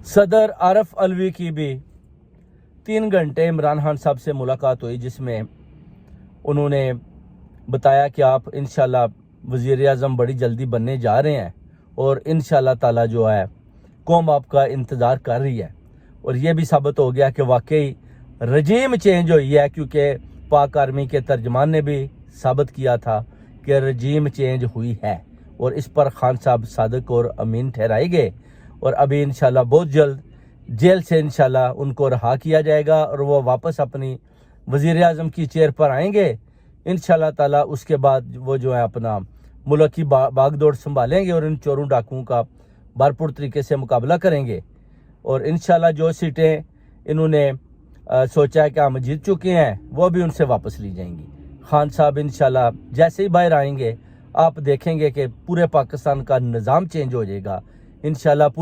صدر عارف علوی کی بھی 3 گھنٹے عمران خان صاحب سے ملاقات ہوئی، جس میں انہوں نے بتایا کہ آپ انشاءاللہ وزیر اعظم بڑی جلدی بننے جا رہے ہیں اور انشاءاللہ تعالی جو ہے قوم آپ کا انتظار کر رہی ہے۔ اور یہ بھی ثابت ہو گیا کہ واقعی رجیم چینج ہوئی ہے، کیونکہ پاک آرمی کے ترجمان نے بھی ثابت کیا تھا کہ رجیم چینج ہوئی ہے، اور اس پر خان صاحب صادق اور امین ٹھہرائے گئے، اور ابھی انشاءاللہ بہت جلد جیل سے انشاءاللہ ان کو رہا کیا جائے گا اور وہ واپس اپنی وزیر اعظم کی چیئر پر آئیں گے انشاءاللہ تعالی۔ اس کے بعد وہ جو ہے اپنا ملک کی باغ دوڑ سنبھالیں گے اور ان چوروں ڈاکوؤں کا بھرپور طریقے سے مقابلہ کریں گے، اور انشاءاللہ جو سیٹیں انہوں نے سوچا ہے کہ ہم جیت چکے ہیں وہ بھی ان سے واپس لی جائیں گی۔ خان صاحب انشاءاللہ جیسے ہی باہر آئیں گے آپ دیکھیں گے کہ پورے پاکستان کا نظام چینج ہو جائے گا انشاءاللہ۔